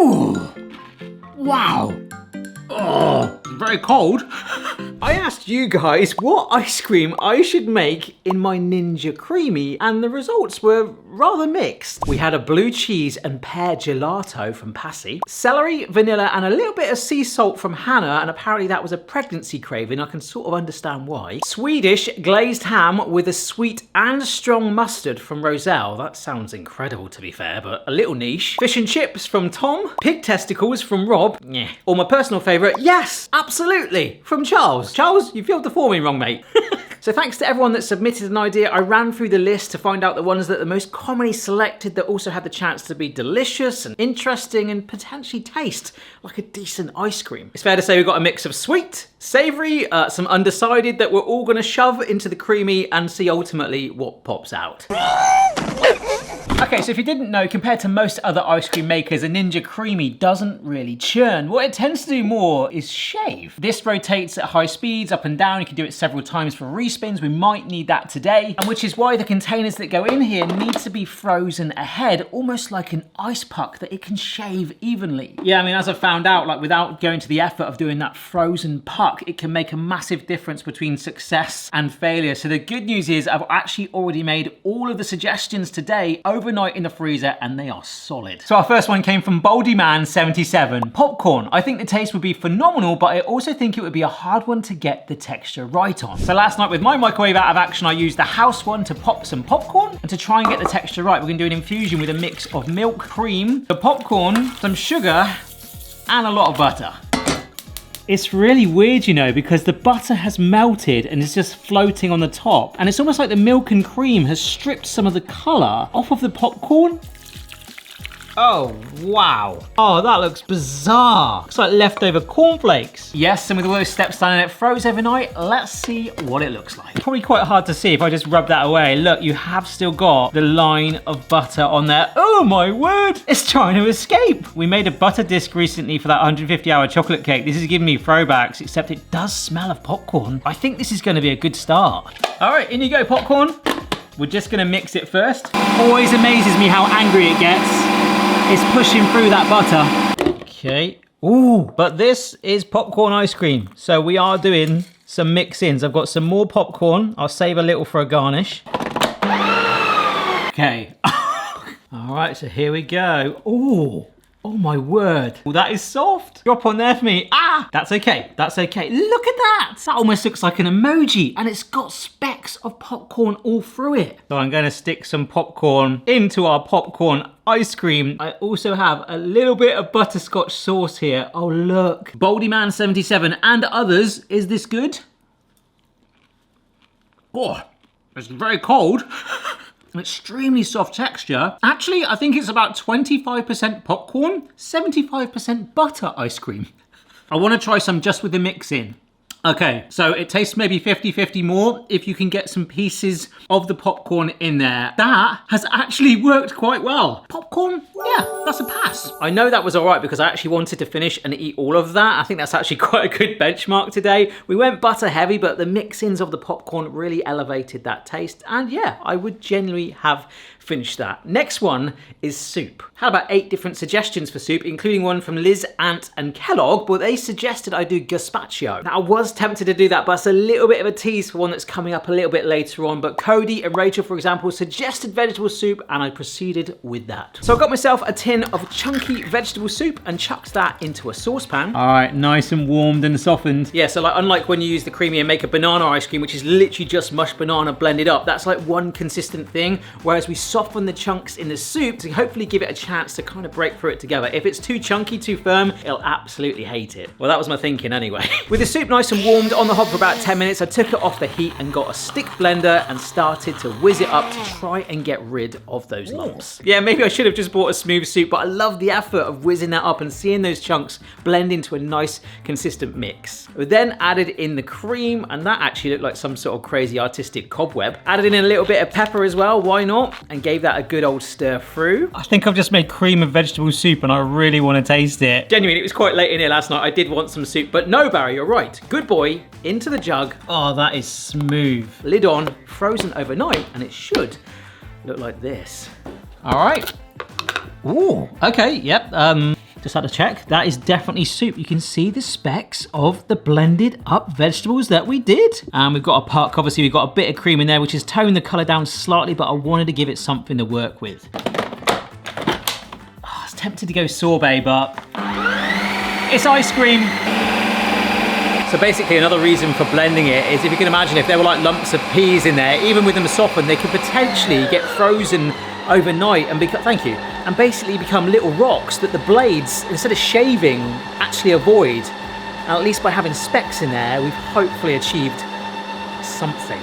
Ooh, wow. Oh, very cold. I asked you guys what ice cream I should make in my Ninja Creami, and the results were rather mixed. We had a blue cheese and pear gelato from Pepsi, celery, vanilla, and a little bit of sea salt from Hannah, and apparently that was a pregnancy craving. I can sort of understand why. Swedish glazed ham with a sweet and strong mustard from Roselle. That sounds incredible, to be fair, but a little niche. Fish and chips from Tom, pig testicles from Rob, yeah. Or my personal favourite, yes, absolutely, from Charles. Charles, you filled the form in wrong, mate. So thanks to everyone that submitted an idea. I ran through the list to find out the ones that are the most commonly selected that also had the chance to be delicious and interesting and potentially taste like a decent ice cream. It's fair to say we've got a mix of sweet, savoury, some undecided that we're all gonna shove into the Creami and see ultimately what pops out. Okay, so if you didn't know, compared to most other ice cream makers, a Ninja Creami doesn't really churn. What it tends to do more is shave. This rotates at high speeds, up and down. You can do it several times for respins. We might need that today, and which is why the containers that go in here need to be frozen ahead, almost like an ice puck that it can shave evenly. Yeah, I mean, as I found out, like without going to the effort of doing that frozen puck, it can make a massive difference between success and failure. So the good news is I've actually already made all of the suggestions today overnight in the freezer, and they are solid. So our first one came from Baldyman77. Popcorn. I think the taste would be phenomenal, but I also think it would be a hard one to get the texture right on. So last night with my microwave out of action, I used the house one to pop some popcorn, and to try and get the texture right, we're gonna do an infusion with a mix of milk, cream, the popcorn, some sugar, and a lot of butter. It's really weird, you know, because the butter has melted and is just floating on the top. And it's almost like the milk and cream has stripped some of the color off of the popcorn. Oh, wow. Oh, that looks bizarre. Looks like leftover cornflakes. Yes, and with all those steps done and it froze overnight, let's see what it looks like. Probably quite hard to see if I just rub that away. Look, you have still got the line of butter on there. Oh my word, it's trying to escape. We made a butter disc recently for that 150-hour chocolate cake. This is giving me throwbacks, except it does smell of popcorn. I think this is gonna be a good start. All right, in you go, popcorn. We're just gonna mix it first. Always amazes me how angry it gets. It's pushing through that butter. Okay. Ooh, but this is popcorn ice cream. So we are doing some mix-ins. I've got some more popcorn. I'll save a little for a garnish. Okay. All right, so here we go. Ooh. Oh my word. Well, that is soft. Drop on there for me. Ah, that's okay. That's okay. Look at that. That almost looks like an emoji, and it's got specks of popcorn all through it. So I'm going to stick some popcorn into our popcorn ice cream. I also have a little bit of butterscotch sauce here. Oh, look. Baldyman77 and others. Is this good? Oh, it's very cold. Extremely soft texture. Actually, I think it's about 25% popcorn, 75% butter ice cream. I want to try some just with the mix in. Okay, so it tastes maybe 50-50 more if you can get some pieces of the popcorn in there. That has actually worked quite well. Popcorn, yeah, that's a pass. I know that was all right because I actually wanted to finish and eat all of that. I think that's actually quite a good benchmark today. We went butter heavy, but the mix-ins of the popcorn really elevated that taste. And yeah, I would genuinely have finished that. Next one is soup. Had about 8 different suggestions for soup, including one from Liz, Ant, and Kellogg, but they suggested I do gazpacho. Now, I was tempted to do that, but it's a little bit of a tease for one that's coming up a little bit later on. But Cody and Rachel, for example, suggested vegetable soup, and I proceeded with that. So I got myself a tin of chunky vegetable soup and chucked that into a saucepan. All right, nice and warmed and softened. Yeah, so like unlike when you use the Creami and make a banana ice cream, which is literally just mushed banana blended up, that's like one consistent thing, whereas we soften the chunks in the soup to hopefully give it a chance to kind of break through it together. If it's too chunky, too firm, it'll absolutely hate it. Well, that was my thinking anyway. With the soup nice and warmed on the hob for about 10 minutes, I took it off the heat and got a stick blender and started to whiz it up to try and get rid of those lumps. Yeah, maybe I should have just bought a smooth soup, but I love the effort of whizzing that up and seeing those chunks blend into a nice, consistent mix. We then added in the cream, and that actually looked like some sort of crazy artistic cobweb. Added in a little bit of pepper as well, why not? And gave that a good old stir through. I think I've just made cream of vegetable soup and I really want to taste it. Genuinely, it was quite late in here last night. I did want some soup, but no, Barry, you're right. Good boy, into the jug. Oh, that is smooth. Lid on, frozen overnight, and it should look like this. All right. Ooh, okay, yep. Just had to check. That is definitely soup. You can see the specks of the blended up vegetables that we did. And we've got a puck. Obviously, we've got a bit of cream in there, which has toned the colour down slightly, but I wanted to give it something to work with. Oh, I was tempted to go sorbet, but it's ice cream. So basically another reason for blending it is, if you can imagine, if there were like lumps of peas in there, even with them softened, they could potentially get frozen overnight and and basically become little rocks that the blades, instead of shaving, actually avoid. And at least by having specks in there, we've hopefully achieved something.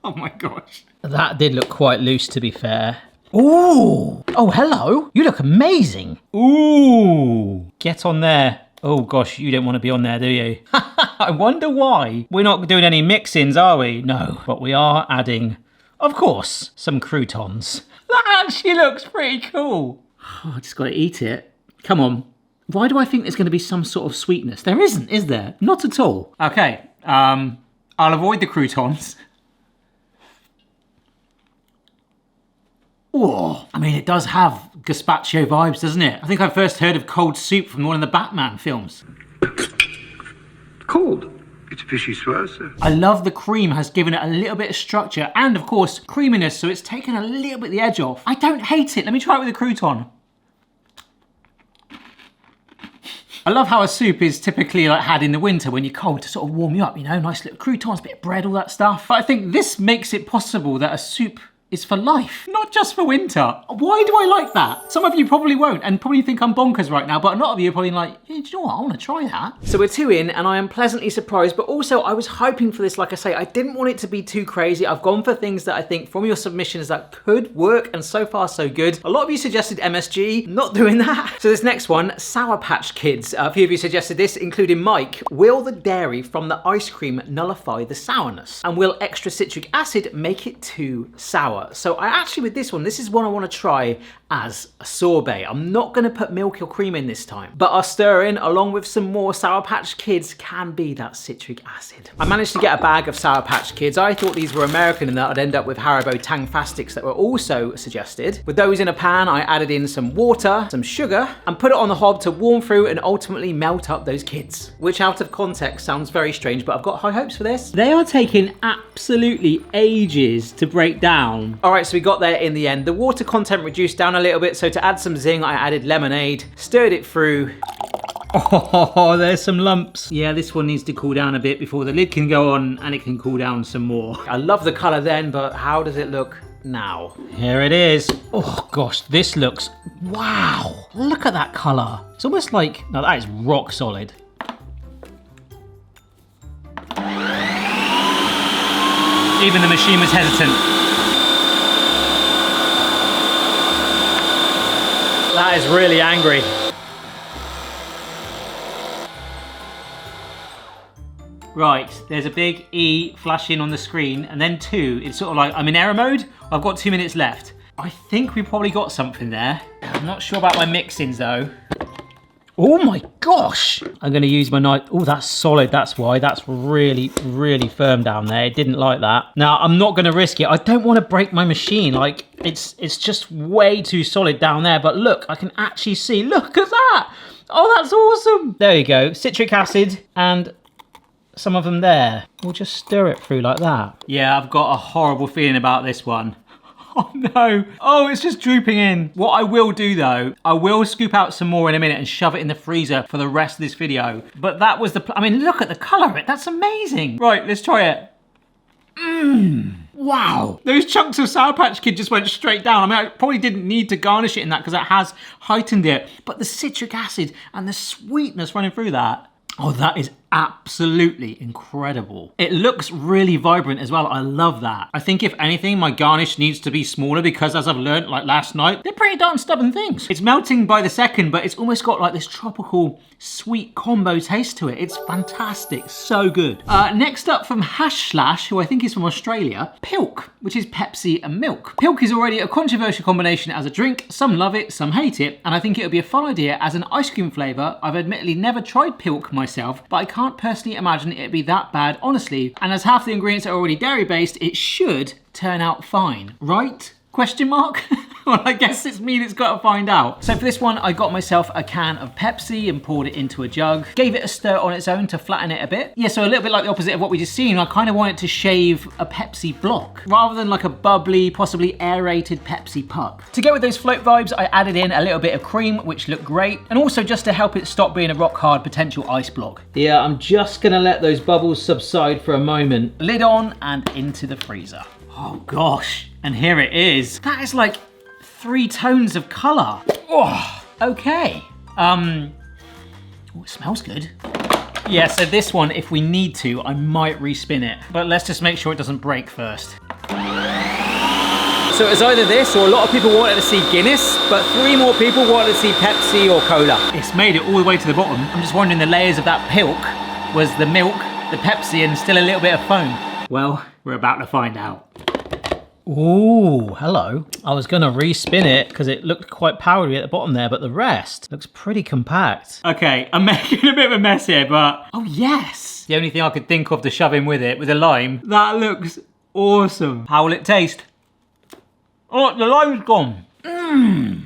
Oh my gosh. That did look quite loose, to be fair. Ooh! Oh, hello! You look amazing! Ooh! Get on there. Oh gosh, you don't want to be on there, do you? I wonder why. We're not doing any mix-ins, are we? No, but we are adding, of course, some croutons. That actually looks pretty cool. Oh, I just got to eat it. Come on. Why do I think there's going to be some sort of sweetness? There isn't, is there? Not at all. Okay, I'll avoid the croutons. Oh, I mean, it does have gazpacho vibes, doesn't it? I think I first heard of cold soup from one of the Batman films. Cold. It's fishy sir. I love the cream has given it a little bit of structure and, of course, creaminess, so it's taken a little bit the edge off. I don't hate it. Let me try it with a crouton. I love how a soup is typically like had in the winter when you're cold to sort of warm you up, you know, nice little croutons, bit of bread, all that stuff. But I think this makes it possible that a soup is for life, not just for winter. Why do I like that? Some of you probably won't and probably think I'm bonkers right now, but a lot of you are probably like, yeah, do you know what? I want to try that. So we're 2 in and I am pleasantly surprised, but also I was hoping for this, like I say, I didn't want it to be too crazy. I've gone for things that I think from your submissions that could work, and so far so good. A lot of you suggested MSG, not doing that. So this next one, Sour Patch Kids. A few of you suggested this, including Mike. Will the dairy from the ice cream nullify the sourness? And will extra citric acid make it too sour? So I actually, with this one, this is one I want to try as a sorbet. I'm not going to put milk or cream in this time, but I'll stir in along with some more Sour Patch Kids can be that citric acid. I managed to get a bag of Sour Patch Kids. I thought these were American and that I'd end up with Haribo Tang Fastics that were also suggested. With those in a pan, I added in some water, some sugar, and put it on the hob to warm through and ultimately melt up those kids. Which out of context sounds very strange, but I've got high hopes for this. They are taking absolutely ages to break down. All right, so we got there in the end. The water content reduced down a little bit, so to add some zing, I added lemonade, stirred it through. Oh, there's some lumps. Yeah, this one needs to cool down a bit before the lid can go on and it can cool down some more. I love the color then, but how does it look now? Here it is. Oh gosh, this looks, wow. Look at that color. It's almost like, no, that is rock solid. Even the machine was hesitant. That is really angry. Right, there's a big E flashing on the screen, and then 2. It's sort of like I'm in error mode. I've got 2 minutes left. I think we probably got something there. I'm not sure about my mix-ins though. Oh my gosh! I'm gonna use my knife. Oh, that's solid, that's why. That's really, really firm down there. It didn't like that. Now, I'm not gonna risk it. I don't wanna break my machine. Like, it's just way too solid down there. But look, I can actually see, look at that! Oh, that's awesome! There you go, citric acid and some of them there. We'll just stir it through like that. Yeah, I've got a horrible feeling about this one. Oh no. Oh, it's just drooping in. What I will do though, I will scoop out some more in a minute and shove it in the freezer for the rest of this video. But that was the, I mean, look at the color of it. That's amazing. Right, let's try it. Mmm. Wow. Those chunks of Sour Patch Kid just went straight down. I mean, I probably didn't need to garnish it in that because that has heightened it. But the citric acid and the sweetness running through that. Oh, that is absolutely incredible. It looks really vibrant as well. I love that. I think if anything, my garnish needs to be smaller because as I've learned like last night, they're pretty darn stubborn things. It's melting by the second, but it's almost got like this tropical sweet combo taste to it. It's fantastic, so good. Next up from Hash Slash, who I think is from Australia, Pilk, which is Pepsi and milk. Pilk is already a controversial combination as a drink. Some love it, some hate it, and I think it would be a fun idea as an ice cream flavor. I've admittedly never tried Pilk myself, but I can't personally imagine it'd be that bad, honestly. And as half the ingredients are already dairy based, it should turn out fine. Right? Question mark? Well, I guess it's me that's got to find out. So for this one, I got myself a can of Pepsi and poured it into a jug. Gave it a stir on its own to flatten it a bit. Yeah, so a little bit like the opposite of what we just seen. I kind of wanted to shave a Pepsi block rather than like a bubbly, possibly aerated Pepsi puck. To go with those float vibes, I added in a little bit of cream, which looked great. And also just to help it stop being a rock hard potential ice block. Yeah, I'm just gonna let those bubbles subside for a moment. Lid on and into the freezer. Oh gosh, and here it is. That is like 3 tones of color. Oh, okay. Oh, it smells good. Yeah, so this one, if we need to, I might respin it. But let's just make sure it doesn't break first. So it's either this or a lot of people wanted to see Guinness, but 3 more people wanted to see Pepsi or Cola. It's made it all the way to the bottom. I'm just wondering the layers of that pilk was the milk, the Pepsi, and still a little bit of foam. Well, we're about to find out. Ooh, hello. I was gonna respin it because it looked quite powdery at the bottom there, but the rest looks pretty compact. Okay, I'm making a bit of a mess here, but... Oh yes! The only thing I could think of to shove in with it was a lime. That looks awesome. How will it taste? Oh, the lime's gone.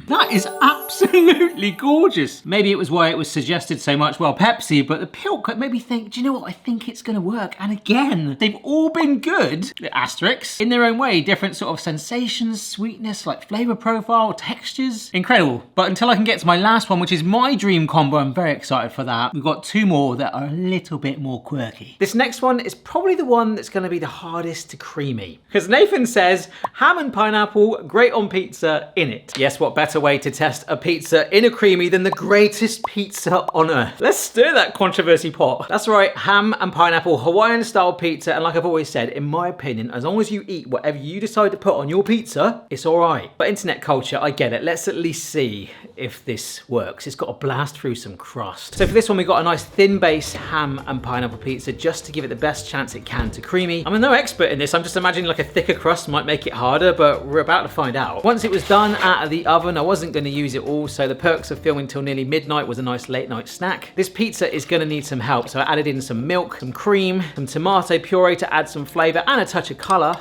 That is absolutely gorgeous. Maybe it was why it was suggested so much, well, Pepsi, but the pilk made me think, do you know what? I think it's gonna work. And again, they've all been good, the asterisks, in their own way. Different sort of sensations, sweetness, like flavor profile, textures. Incredible. But until I can get to my last one, which is my dream combo, I'm very excited for that. We've got 2 more that are a little bit more quirky. This next one is probably the one that's gonna be the hardest to creamy. Because Nathan says, ham and pineapple, great on pizza, in it. Yes, what better way to test a pizza in a creamy than the greatest pizza on earth? Let's stir that controversy pot. That's right, ham and pineapple Hawaiian style pizza, and like I've always said, in my opinion, as long as you eat whatever you decide to put on your pizza, it's all right. But internet culture, I get it. Let's at least see if this works. It's got to blast through some crust. So for this one, we got a nice thin base ham and pineapple pizza just to give it the best chance it can to creamy. I'm no expert in this. I'm just imagining like a thicker crust might make it harder, but we're about to find out. Once it was done out of the oven, I wasn't going to use it all, so the perks of filming till nearly midnight was a nice late night snack. This pizza is going to need some help, so I added in some milk, some cream, some tomato puree to add some flavor and a touch of color.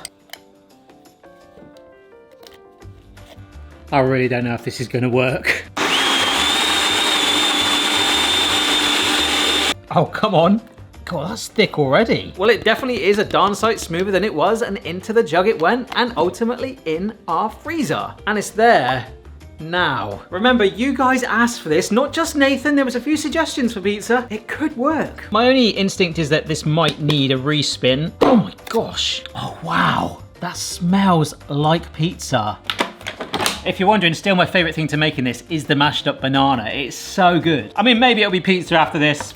I really don't know if this is going to work. Oh, come on. God, that's thick already. Well, it definitely is a darn sight smoother than it was, and into the jug it went, and ultimately in our freezer. And it's there now. Remember, you guys asked for this, not just Nathan. There was a few suggestions for pizza. It could work. My only instinct is that this might need a respin. Oh my gosh. Oh, wow. That smells like pizza. If you're wondering, still my favorite thing to make in this is the mashed up banana. It's so good. I mean, maybe it'll be pizza after this.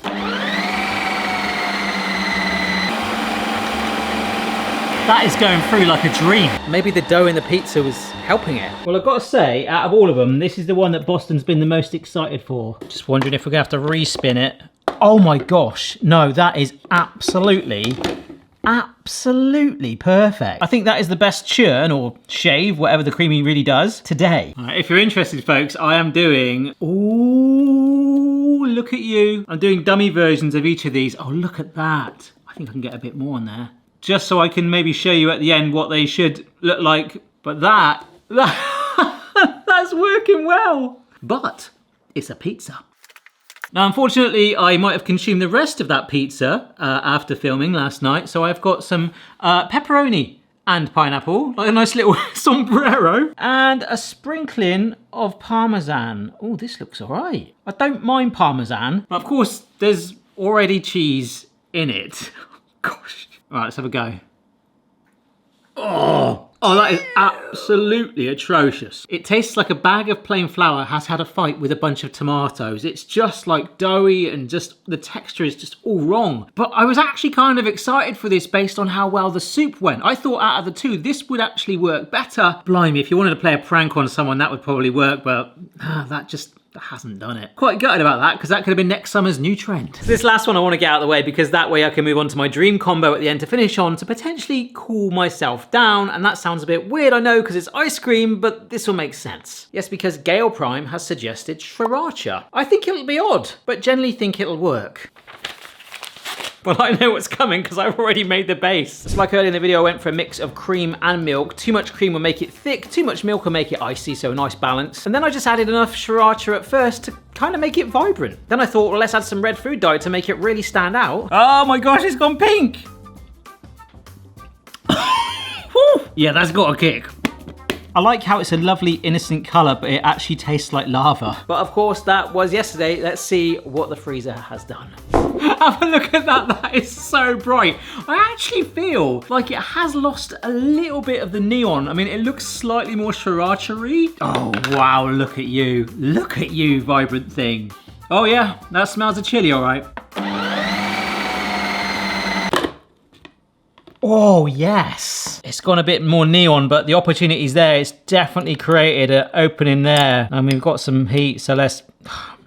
That is going through like a dream. Maybe the dough in the pizza was helping it. Well, I've got to say, out of all of them, this is the one that Boston's been the most excited for. Just wondering if we're gonna have to respin it. Oh my gosh, no, that is absolutely perfect. I think that is the best churn or shave, whatever the creamy really does, today. All right, if you're interested, folks, I am doing, ooh, look at you. I'm doing dummy versions of each of these. Oh, look at that. I think I can get a bit more on there. Just so I can maybe show you at the end what they should look like. But that's working well. But it's a pizza. Now, unfortunately, I might have consumed the rest of that pizza after filming last night. So I've got some pepperoni and pineapple, like a nice little sombrero, and a sprinkling of Parmesan. Oh, this looks all right. I don't mind Parmesan, but of course, there's already cheese in it. Gosh. All right, let's have a go. Oh, that is absolutely atrocious. It tastes like a bag of plain flour has had a fight with a bunch of tomatoes. It's just like doughy and just the texture is just all wrong. But I was actually kind of excited for this based on how well the soup went. I thought out of the 2, this would actually work better. Blimey, if you wanted to play a prank on someone, that would probably work, but that hasn't done it. Quite gutted about that, because that could have been next summer's new trend. So this last one I want to get out of the way, because that way I can move on to my dream combo at the end to finish on to potentially cool myself down. And that sounds a bit weird, I know, because it's ice cream, but this will make sense. Yes, because Gale Prime has suggested sriracha. I think it'll be odd, but generally think it'll work. Well, I know what's coming because I've already made the base. It's like earlier in the video, I went for a mix of cream and milk. Too much cream will make it thick, too much milk will make it icy, so a nice balance. And then I just added enough sriracha at first to kind of make it vibrant. Then I thought, well, let's add some red food dye to make it really stand out. Oh my gosh, it's gone pink. Yeah, that's got a kick. I like how it's a lovely innocent colour, but it actually tastes like lava. But of course, that was yesterday. Let's see what the freezer has done. Have a look at that, that is so bright. I actually feel like it has lost a little bit of the neon. I mean, it looks slightly more sriracha-y. Oh, wow, look at you. Look at you, vibrant thing. Oh yeah, that smells of chili, all right. Oh, yes. It's gone a bit more neon, but the opportunity's there. It's definitely created an opening there. And we've got some heat, so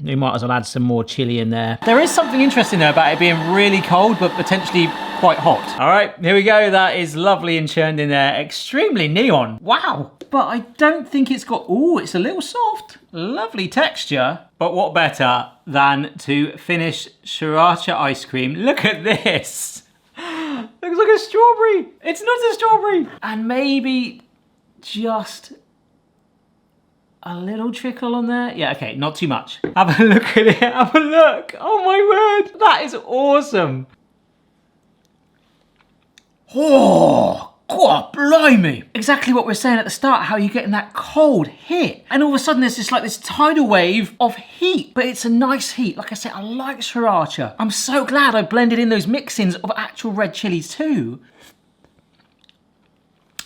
we might as well add some more chili in there. There is something interesting there about it being really cold, but potentially quite hot. All right, here we go. That is lovely and churned in there. Extremely neon. Wow. But I don't think it's got, ooh, it's a little soft. Lovely texture. But what better than to finish sriracha ice cream? Look at this. Looks like a strawberry. It's not a strawberry. And maybe just a little trickle on there. Yeah, okay, not too much. Have a look at it, have a look. Oh my word, that is awesome. Oh, God, blimey. Exactly what we were saying at the start, how you're getting that cold hit. And all of a sudden there's just like this tidal wave of heat, but it's a nice heat. Like I said, I like sriracha. I'm so glad I blended in those mixins of actual red chilies too.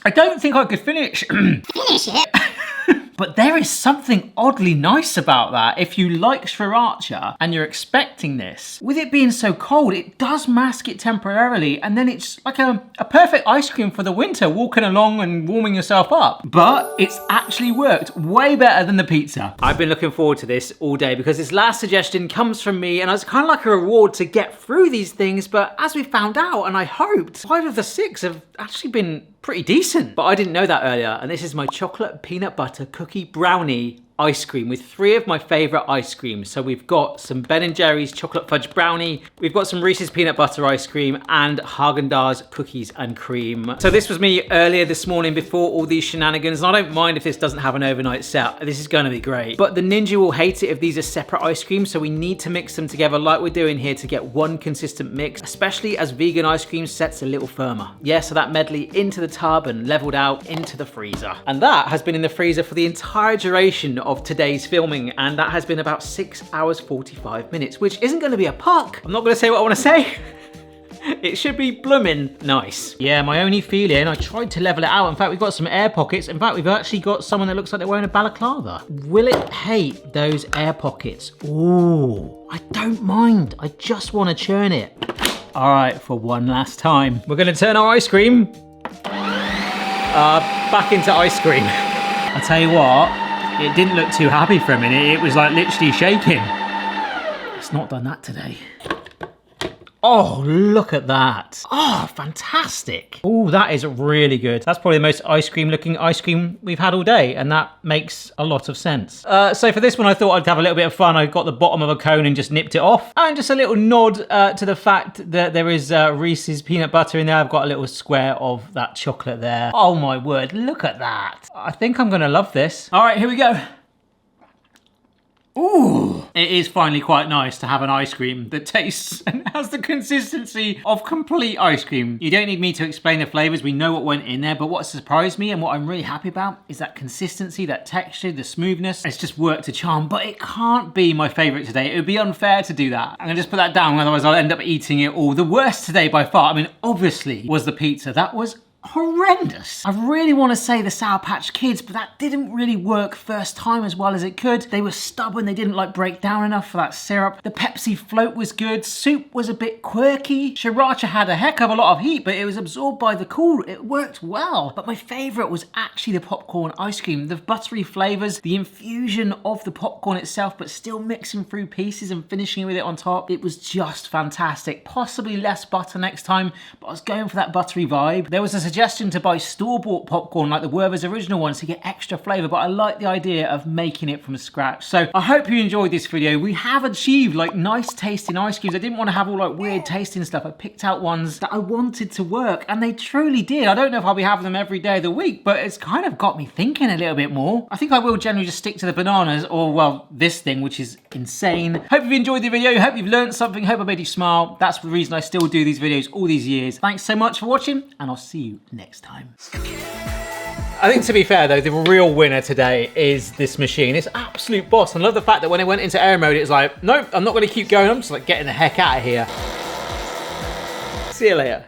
I don't think I could finish it. But there is something oddly nice about that. If you like sriracha and you're expecting this, with it being so cold, it does mask it temporarily, and then it's like a perfect ice cream for the winter, walking along and warming yourself up. But it's actually worked way better than the pizza. I've been looking forward to this all day because this last suggestion comes from me, and it's kind of like a reward to get through these things, but as we found out, and I hoped, 5 of the 6 have actually been pretty decent. But I didn't know that earlier, and this is my chocolate peanut butter cookie brownie ice cream with 3 of my favorite ice creams. So we've got some Ben & Jerry's chocolate fudge brownie, we've got some Reese's peanut butter ice cream, and Haagen-Dazs cookies and cream. So this was me earlier this morning before all these shenanigans, and I don't mind if this doesn't have an overnight set. This is gonna be great. But the Ninja will hate it if these are separate ice creams, so we need to mix them together like we're doing here to get one consistent mix, especially as vegan ice cream sets a little firmer. Yeah, so that medley into the tub and leveled out into the freezer. And that has been in the freezer for the entire duration of today's filming, and that has been about 6 hours 45 minutes, which isn't going to be a puck. I'm not going to say what I want to say. It should be bloomin' nice. Yeah, my only feeling, I tried to level it out. In fact, we've got some air pockets. In fact, we've actually got someone that looks like they're wearing a balaclava. Will it hate those air pockets? Ooh, I don't mind. I just want to churn it. All right, for one last time. We're going to turn our ice cream back into ice cream. I tell you what, it didn't look too happy for a minute. It was like literally shaking. It's not done that today. Oh, look at that. Oh, fantastic. Oh, that is really good. That's probably the most ice cream looking ice cream we've had all day, and that makes a lot of sense. So for this one, I thought I'd have a little bit of fun. I got the bottom of a cone and just nipped it off. And just a little nod to the fact that there is Reese's peanut butter in there. I've got a little square of that chocolate there. Oh my word, look at that. I think I'm gonna love this. All right, here we go. Ooh, it is finally quite nice to have an ice cream that tastes and has the consistency of complete ice cream. You don't need me to explain the flavors. We know what went in there, but what surprised me and what I'm really happy about is that consistency, that texture, the smoothness. It's just worked a charm, but it can't be my favorite today. It would be unfair to do that. I'm gonna just put that down, otherwise I'll end up eating it all. The worst today by far, I mean, obviously, was the pizza. That was horrendous. I really want to say the Sour Patch Kids, but that didn't really work first time as well as it could. They were stubborn, they didn't like break down enough for that syrup. The Pepsi float was good, soup was a bit quirky. Sriracha had a heck of a lot of heat, but it was absorbed by the cool. It worked well. But my favorite was actually the popcorn ice cream. The buttery flavors, the infusion of the popcorn itself, but still mixing through pieces and finishing with it on top. It was just fantastic. Possibly less butter next time, but I was going for that buttery vibe. There was a suggestion suggestion to buy store-bought popcorn like the Werther's original ones to get extra flavour, but I like the idea of making it from scratch. So I hope you enjoyed this video. We have achieved like nice tasting ice creams. I didn't want to have all like weird tasting stuff. I picked out ones that I wanted to work, and they truly did. I don't know if I'll be having them every day of the week, but it's kind of got me thinking a little bit more. I think I will generally just stick to the bananas, or well, this thing, which is insane. Hope you've enjoyed the video. Hope you've learned something. Hope I made you smile. That's the reason I still do these videos all these years. Thanks so much for watching, and I'll see you next time. I think, to be fair though, the real winner today is this machine. It's absolute boss. I love the fact that when it went into air mode, it was like, nope, I'm not going to keep going. I'm just like getting the heck out of here. See you later.